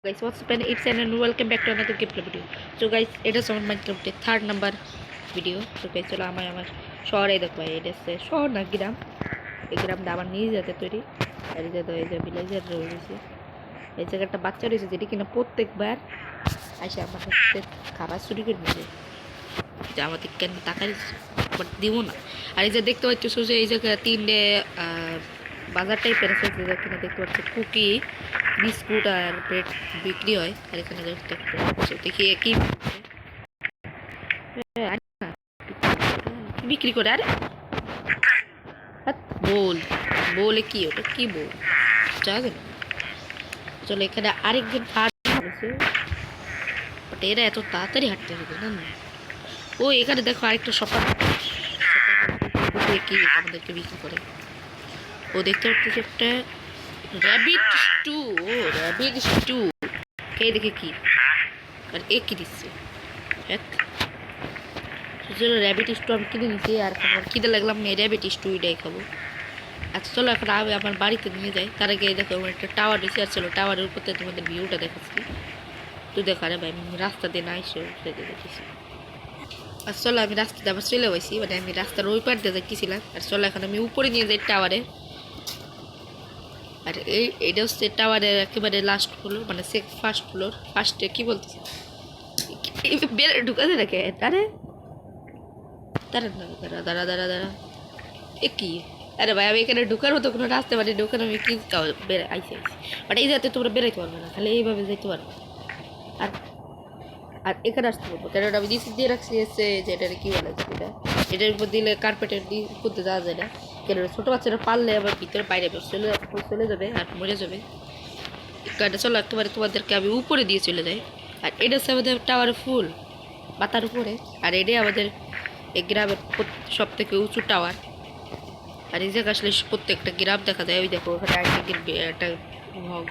Guys, what's up and it's and welcome back to another gameplay video. So guys, it is on Minecraft third number video. So guys, চলো আমার শহরে দেখো ভাই, এটা হচ্ছে শহর না গ্রাম। এই গ্রামটা আমার নিজ হাতে তৈরি। আর এই যে ভিলেজার রয়েছে, এই জায়গাটা বাচ্চা রয়েছে যেটি কিনা প্রত্যেকবার আসে আমার কাছে খাবার চুরি করে নিয়ে যায়। যে আমাদের কেন টাকা বাট দিব না। আর এই যে দেখতে পাচ্ছ যে এই জায়গায় তিনটে বাজার টাইপের আছে, যে কিনা দেখতে পাচ্ছ কুকি, বিস্কুট আর ব্রেড বিক্রি হয়। আর এখানে দেখি কি বিক্রি করে। আরে বোল বলে কি ওটা কি বল জানো না। চলো এখানে আরেকজন হাঁটছে, বাট এরা এত তাড়াতাড়ি হাঁটতে হবে না। ও এখানে দেখো আরেকটা সকাল কি আমাদেরকে বিক্রি করে। ও দেখতে পাচ্ছি একটা র্যাবিট স্টু। ও র্যাবিট স্টু খেয়ে দেখে কি আর এ কি দিচ্ছে। চলো র্যাবিট স্টু আমি কিনে নিচ্ছি, আর আমার খিদে লাগলাম আমি র্যাবিট স্টু এটাই খাবো। আচ্ছা চলো এখন আমি আমার বাড়িতে নিয়ে যাই। তার আগে দেখো আমার একটা টাওয়ার রয়েছে, আর চলো টাওয়ারের উপর থেকে তোমাদের ভিউটা দেখাচ্ছি। তো দেখো আরে ভাই আমি রাস্তা দিয়ে না এসে দেখেছি। আর চলো আমি রাস্তাতে আবার চলে গেছি, মানে আমি রাস্তার ওই পার দিয়ে যাচ্ছিলাম। আর চলো এখন আমি উপরে নিয়ে যাই টাওয়ারে। আর এইটা হচ্ছে টাওয়ারের একেবারে লাস্ট ফ্লোর, মানে ফার্স্ট ফ্লোর। ফার্স্টে কি বলতেছে বেড়ে ঢুকাতে রাখে। আরে দাঁড়া দাঁড়া দাঁড়া দাঁড়া দাঁড়া এ কি। আরে ভাই আমি এখানে ঢুকার মতো কোনো রাস্তা মানে ঢুকানো আমি কি বেড়ে আইসি বাট এই যাতে তোমরা বেরোতে পারবে না, খালি এইভাবে যেতে পারবে। আর আর এখানে আসতে পারবো কারণ আমি নিচে দিয়ে রাখছি এসে যে এটা কি বলে এটা, এটার উপর দিলে কার্পেটের করতে যাওয়া যায় না। কেন ছোটো বাচ্চারা পারলে আবার ভিতরে বাইরে চলে যাবে আর মরে যাবে। গাড়িটা চলো একেবারে তোমাদেরকে আমি উপরে দিয়ে চলে যাই। আর এটা হচ্ছে আমাদের টাওয়ারের ফুল পাতার উপরে। আর এটাই আমাদের এই গ্রামের সব থেকে উঁচু টাওয়ার। আর এই জায়গা আসলে প্রত্যেকটা গ্রাম দেখা যায়। ওই দেখো ওখানে একটা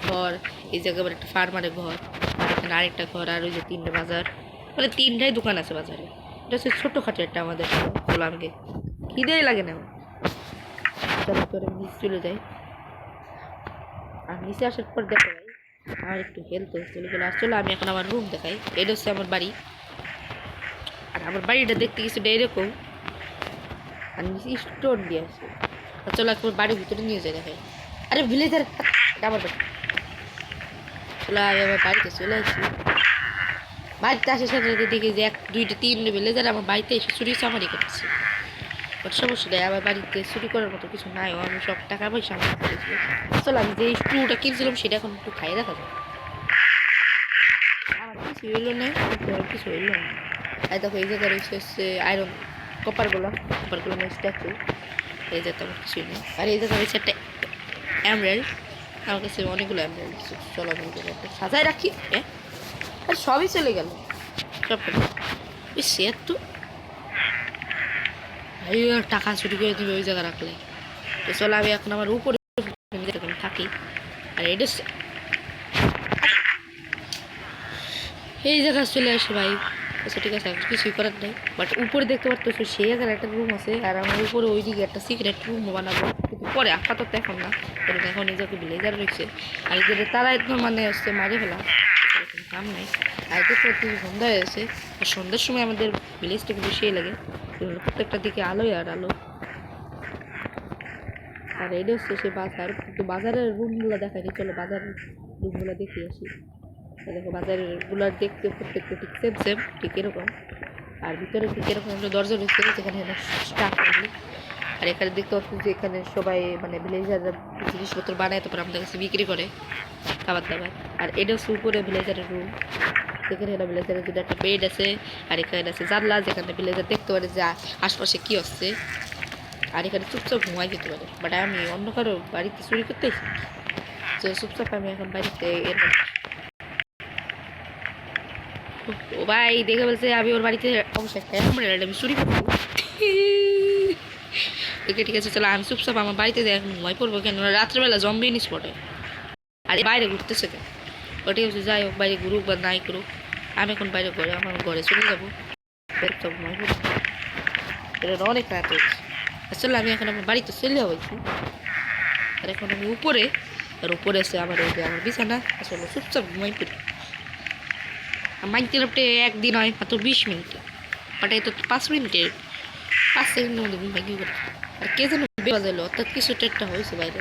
ঘর, এই জায়গায় আবার একটা ফার্মারের ঘর, আর এখানে আরেকটা ঘর, আর ওই যে তিনটে বাজার, মানে তিনটাই দোকান আছে বাজারে। এটা হচ্ছে ছোটোখাটো একটা আমাদের বলো আমাকে খিদেই লাগে না। চলো করে নিচে চলে যাই। আর নিচে আসার পর দেখো ভাই আমার একটু হেলথ চলে গেলো। আর চলো আমি এখন আমার রুম দেখাই। এটা হচ্ছে আমার বাড়ি। আর আমার বাড়িটা দেখতে কিছুটা এরকম, আর নিচে স্টোন দিয়ে আছে। আর চলো একবার বাড়ির ভিতরে নিয়ে যাই দেখাই। আরে ভিলেজার আমার বাড়ি। চলো আমি আমার বাড়িতে চলে আসছি। বাড়িতে আসার সাথে সাথে দেখি যে এক দুইটা তিনটে ভিলেজার আমার বাড়িতে এসে চুরি চামারি করতেছে। বাট সমস্যা নেই, আমার বাড়িতে চুরি করার মতো কিছু নাই, আমি সব টাকা পয়সা আমার করেছি। চলো আমি যে স্টুটা কিনছিলাম সেটা এখন একটু খাই দেখা যায়। আমার কিছু হইলো না, কিছু হইলো না। আর দেখো এই জায়গায় রয়েছে হচ্ছে আয়রন কপারগুলো স্ট্যাচু। এই জায়গাতে আমার কিছুই নেই। আর এই জায়গায় রয়েছে একটা এমরাল্ড, আমার কাছে অনেকগুলো এমরাল্ড। চলো আমি সাজায় রাখি। হ্যাঁ আর সবই চলে গেল সব। ওই সে তো ভাই আর টাকা চুরি করে দিবে ওই জায়গা রাখলে। তো চলো আমি এখন আমার উপরে থাকি। আর এটা এই জায়গা চলে আসে ভাই। আচ্ছা ঠিক আছে এখন কিছুই করার নেই। বাট উপরে দেখতে পারতেছো সেই জায়গার একটা রুম আছে, আর আমার উপরে ওই দিকে একটা সিক্রেট রুম বানাবো, কিন্তু পরে আপাতত এখন না, কারণ এখন এই জায়গায় ভিলেজার রয়েছে। আর যদি তারা একদম মানে হচ্ছে মারে ফেলা কাম নাই। আর দেখতে পাচ্ছি সন্ধ্যা হয়েছে, আর সন্ধ্যার সময় আমাদের ভিলেজটা কিন্তু সেই লাগে, প্রত্যেকটা দিকে আলোয় আর আলো। আর এটা হচ্ছে সে বাজার, কিন্তু বাজারের রুমগুলো দেখায়নি। চলো বাজারের রুমগুলো দেখিয়ে আসি। দেখো বাজারগুলো দেখতে প্রত্যেকটা ঠিক সেম ঠিক এরকম। আর ভিতরে ঠিক এরকম একটা দরজা রয়েছে যেখানে স্টাফ করলি। আর এখানে দেখতে পাচ্ছি যে এখানে সবাই মানে ভিলেজাররা জিনিসপত্র বানায়, তারপর আমাদের কাছে বিক্রি করে খাবার দাবার। আর এটা হচ্ছে উপরে ভিলেজারের রুম, যেখানে এটা ভিলেজারের জন্য একটা বেড আছে। আর এখানে আছে জানলা, যেখানে ভিলেজার দেখতে পারে যে আশপাশে কী হচ্ছে। আর এখানে চুপচাপ ঘুমাই যেতে পারে। বাট আমি অন্য কারো বাড়িতে চুরি করতে এসেছি, তো চুপচাপ আমি এখন বাড়িতে ও ভাই দেখে বলছে আমি ওর বাড়িতে অবশ্যই আমি চুরি করবো। ঠিক আছে চলো আমি চুপচাপ আমার বাড়িতে দেখ ঘুমাই পড়বো, কেন রাত্রেবেলা জম্বি নিস পড়ে। আর বাইরে ঘুরতেছে কেন, ওটাই হচ্ছে যাই হোক বাইরে ঘুরুক বা নাই করুক, আমি এখন বাইরে ঘরে আমার ঘরে চলে যাবো। ঘুমাই পড়বো, এটা অনেক রাত হয়েছে। আসলে আমি এখন আমার বাড়িতে চলে হয়েছি। আর এখন আমি উপরে আর উপরে আছে আমার ওই যে আমার বিছানা আসলে চুপচাপ ঘুমাই পড়ি। মাইনক্রাফটে একদিন হয় মাত্র 20 মিনিট, বাট এই তো 5 মিনিটের 5 সেকেন্ডের মধ্যে ঘুম ভাঙি করে। আর কে যেন বাজাইলো, অর্থাৎ কিছু একটা হয়েছে বাইরে।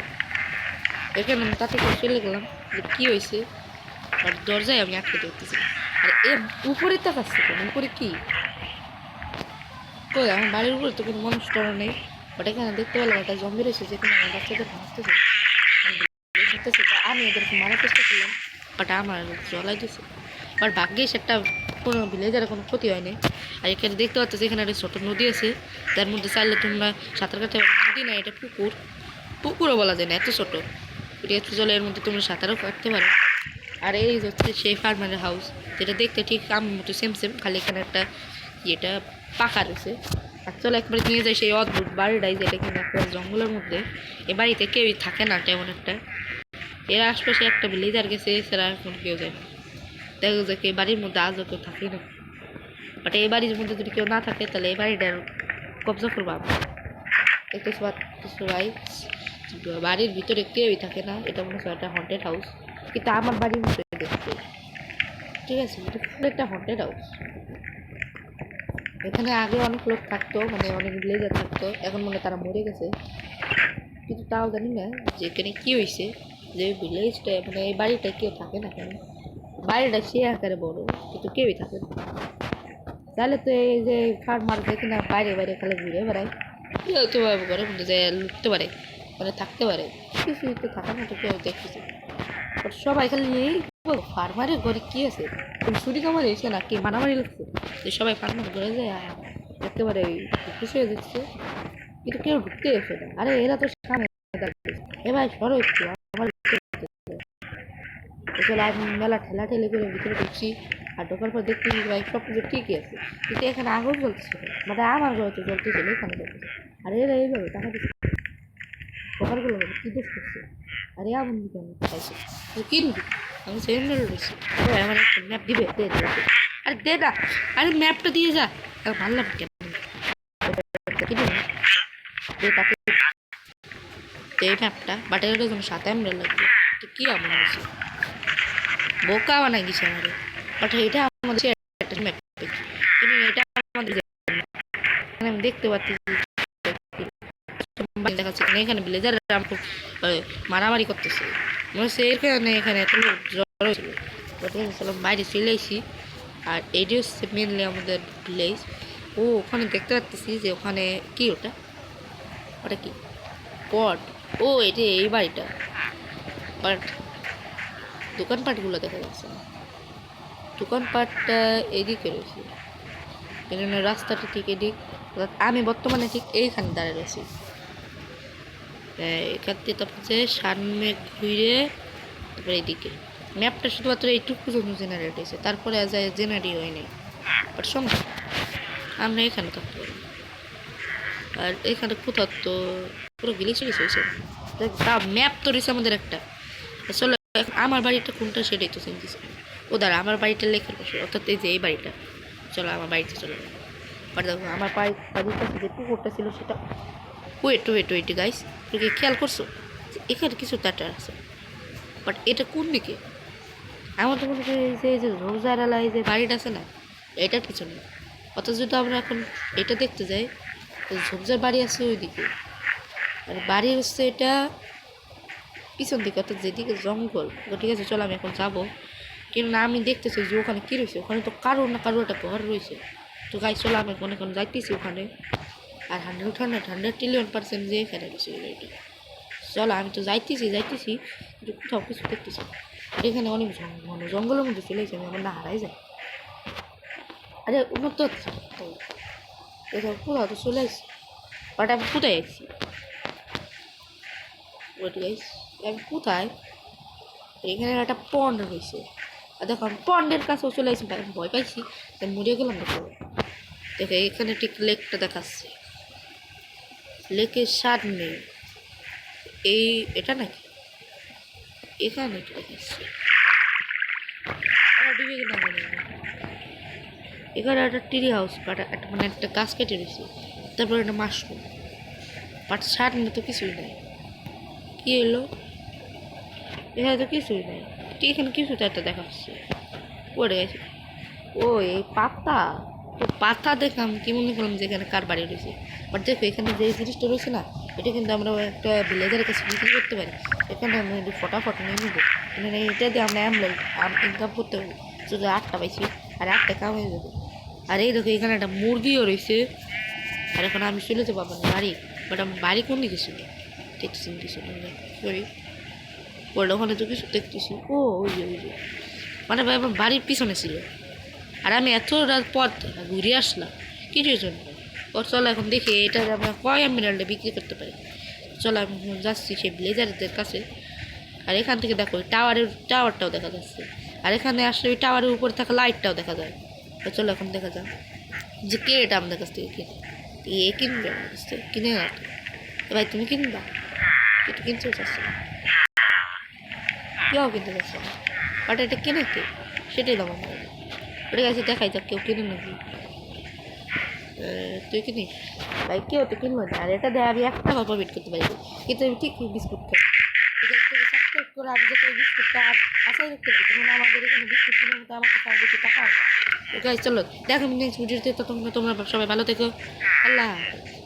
এখানে আমি তাতে করে চলে গেলাম যে কী হয়েছে, আর দরজায় আমি আটকে ধরতেছি। আর এর উপরে তাকাচ্ছে কেন, উপরে কি কই? আমার বাড়ির উপরে তো কোনো মানুষ টরা নেই, বাট এখানে দেখতে পেলাম একটা জম্বি রয়েছে যেখানে আমার বাচ্চাদের ভাসতেছে। আমি এদেরকে মারার চেষ্টা করলাম, বাট আমার জ্বলাই দিয়েছে। বাট ভাগ্যিস একটা কোনো ভিলেজারের কোনো ক্ষতি হয়নি। আর এখানে দেখতে পাচ্ছ এখানে একটা ছোটো নদী আছে, তার মধ্যে চাইলে তোমরা সাঁতার কাটতে পারো। নদী না, এটা পুকুর, পুকুরও বলা যায় না, এত ছোটো। এত জলের মধ্যে তোমরা সাঁতারও কাটতে পারো। আর এই হচ্ছে সেই ফার্মারের হাউস, যেটা দেখতে ঠিক আমার মতো সেম সেম, খালি এখানে একটা ইয়েটা পাকা রয়েছে। আর চলো একবার নিয়ে যায় সেই অদ্ভুত বাড়িটাই, যেটা কিনা একটা জঙ্গলের মধ্যে। এ বাড়িতে কেউই থাকে না তেমন একটা, এর আশপাশে একটা ভিলেজার গেছে, এছাড়া এখন কেউ যায় না। দেখা যায় এই বাড়ির মধ্যে আজও কেউ থাকে না, বাট এই বাড়ির মধ্যে যদি কেউ না থাকে তাহলে এই বাড়িটার কবজা করবো আমরা। দেখতেছি ভাই, বাড়ির ভিতরে কেউই থাকে না, এটা মনে হচ্ছে একটা হন্টেড হাউস, কিন্তু আমার বাড়ির মধ্যে দেখতে ঠিক আছে, এটা ফুল একটা হন্টেড হাউস। এখানে আগে অনেক লোক থাকতো, মানে অনেক ভিলেজার থাকতো, এখন মনে তারা মরে গেছে। কিন্তু তাও জানি না যে এখানে কী হয়েছে, যে ভিলেজটা মানে এই বাড়িটা কেউ থাকে না কেন। বাড়িটা সে আকারে বড়, কিন্তু কেউই থাকে না। তাহলে তো এই যে ফার্মার দেখি না বাইরে বাইরে খালি ঘুরে বেড়ায়, কেউ তো ঘরের মধ্যে যায় লুটতে পারে, মানে থাকতে পারে, কিছু তো থাকার মতো কেউ দেখতেছে। সবাই খালি এই ফার্মারের ঘরে কী আছে, চুরি কামারে এসে না কি মারামারি লাগছে, যে সবাই ফার্মার ঘরে যায় দেখতে পারে, খুশি হয়ে যাচ্ছে, কিন্তু কেউ ঢুকতে এসে না। আরে এরা তো সামনে এবার সরো একটু আমার চলে। আমি মেলা ঠেলা ঠেলে করে ভিতরে ঢুকছি, আর ঢোকার পর দেখতে ভাই সব কিছু ঠিকই আছে, কিন্তু এখানে আগুন জ্বলতেছে, মানে আমার ঘরে তো জ্বলতেছিল, এখানে জ্বলতেছে। আর এরা এইভাবে টাকা দিচ্ছে ঢোকারগুলো কী দোষ করছে, আর এ আগুন দিকে আমি খাইছি কি রুটি, আমি সিলিন্ডারে রয়েছি। আমার একটা ম্যাপ দিবে, দে দে, আরে দে না, আরে ম্যাপটা দিয়ে যা, আর ভালো লাগবে কেন তাকে এই ম্যাপটা, বাট এটা কোনো 7 এমএল লাগবে, তো কী আমার হয়েছে বোকা বানাই দিছে আমাদের। বাট এটা আমাদের একটা ম্যাপ, কিন্তু এটা আমাদের আমি দেখতে পাচ্ছি দেখাচ্ছে এখানে ভিলেজার মারামারি করতেছে, মনে হচ্ছে এখানে এখানে এত লোক জড়ো ছিল। বাইরে চলে এসেছি, আর এটি হচ্ছে মেনলি আমাদের ভিলেজ। ও ওখানে দেখতে পাচ্ছি যে ওখানে কি ওটা, ওটা কি পট, ও এটা এই বাড়িটা, বাট দোকানপাটগুলো দেখা যাচ্ছে না, দোকানপাটটা এদিকে রয়েছে, এই জন্য রাস্তাটা ঠিক এদিক। আমি বর্তমানে ঠিক এইখানে দাঁড়িয়ে রয়েছি, এখান থেকে তারপর যে সামনে ঘুরে তারপরে এইদিকে। ম্যাপটা শুধুমাত্র এইটুকু পর্যন্ত জেনারেট হয়েছে, তারপরে জেনারেট হয়নি। বাট সমস্যা, আমরা এখানে থাকতে পারি। আর এখানে কোথাও তো পুরো গিলিচ হয়েছে, তা ম্যাপ তো রয়েছে আমাদের একটা। আসলে আমার বাড়িটা কোনটা সেটাই তো চিনতেছি। ও দাঁড়া, আমার বাড়িটা লেখার পাশে, অর্থাৎ এই যে এই বাড়িটা, চলো আমার বাড়িতে চলে যাবো। বাট দেখো আমার বাড়ির কাছে যে পুকুরটা ছিল সেটা, ওয়েট গাইস, তুমি খেয়াল করছো এখানে কিছু টাটা আছে, বাট এটা কোন দিকে? আমার তো মনে হয় যে এই যে রোজারালা এই যে বাড়িটা আছে না, এটার পিছনে। অথচ যদি আমরা এখন এটা দেখতে যাই, ঝোপঝার বাড়ি আছে ওইদিকে, আর বাড়ি হচ্ছে এটা পিছন দিকে, অর্থাৎ যেদিকে জঙ্গল। ঠিক আছে চলো আমি এখন যাবো, কিন্তু আমি দেখতেছি যে ওখানে কী রয়েছে, ওখানে তো কারো না কারো একটা ঘর রয়েছে। তো গাই চলো আমি এখন যাইতেছি ওখানে, আর 100 ট্রিলিয়ন% যে এখানে গেছে এটা। চলো আমি তো যাইতেছি কিন্তু কোথাও কিছু দেখতেছি, এখানে অনেক জঙ্গলের মধ্যে চলে গেছে, আমি আমার না হারাই যায়। আরে উন্নত হচ্ছে কোথাও তো চলে আসছি, বাট আমি কোথায় আসছি, আমি কোথায়? এখানে একটা পন্ড রয়েছে, আর দেখো আমি পন্ডের কাছেও চলে আসছি, আমি ভয় পাইছি, মরে গেলাম দেখো। দেখো এখানে ঠিক লেকটা দেখাচ্ছে, লেকের সামনে এই এটা নাকি এখানে দেখাচ্ছে, এখানে একটা ট্রি হাউস, একটা মানে একটা গাছ কেটে রয়েছে, তারপরে একটা মাশরুম, বাট সামনে তো কিছুই নাই। কি এলো এখানে তো কিছুই নাই, ঠিক এখানে কিছু তো একটা দেখাচ্ছে পড়ে গেছে। ও এই পাতা, তো পাতা দেখে আমি কি মনে করলাম যে এখানে কার বাড়ি রয়েছে। বাট দেখো এখানে যে জিনিসটা রয়েছে না, এটা কিন্তু আমরা একটা ভিলেজারের কাছে বিক্রি করতে পারি। এখানে আমরা একটু ফটাফট নিয়ে নেবো, মানে এটা দিয়ে আমরা ইনকাম করতে পারি। শুধু 8টা পাইছি, আর 8টা কাম হয়ে যাবে। আর এই দেখো এখানে একটা মুরগিও রয়েছে। আর এখন আমি চলে যাবো আমার বাড়ি, বাট আমার বাড়ি কোন দিকে ছিল দেখতেছি কিছু সরি, ওটা ওখানে তো কিছু দেখতেছি। ও ওই যে ওই যে, মানে ভাই আমার বাড়ির পিছনে ছিল। আর আমি এত রাত পথ ঘুরে আসলাম কিছুর জন্য। ওর চলো এখন দেখি এটা আমরা কয় এমরাল্ডে বিক্রি করতে পারি। চলো আমি যাচ্ছি সেই ব্লেজারদের কাছে। আর এখান থেকে দেখো টাওয়ারটাও দেখা যাচ্ছে। আর এখানে আসলে ওই টাওয়ারের উপরে থাকা লাইটটাও দেখা যায়। তো চলো এখন দেখা যাক যে কে এটা আমাদের কাছ থেকে কিনে। এ কিনবে আমার কাছ থেকে, কিনে না তো। ভাই তুমি কিনবা? এটা কিনতেও চাচ্ছি না, কেউ কিনতে চাচ্ছে না। বাট এটা কিনে কে, সেটাই দাম আমার। ওটা কাছে দেখাই যাক কেউ কিনে নাকি। তুই কিনিস? ভাই কেউ তো কিনবো না। আর এটা দিয়ে আমি 1 টাকা প্রফিট করতে পারি, কিন্তু আমি ঠিক বিস্কুট খাই। সাবস্ক্রাইব করে আমি যাতে বিস্কুটটা আর আশাই রাখতে পারি, কারণ আমাদের এখানে বিস্কুট কেনার মতো আমার কাছে আর বেশি টাকা। চলো দেখো নেক্সট ভিডিওতে, তো তোমরা সবাই ভালো থেকো। আল্লাহ হাফেজ।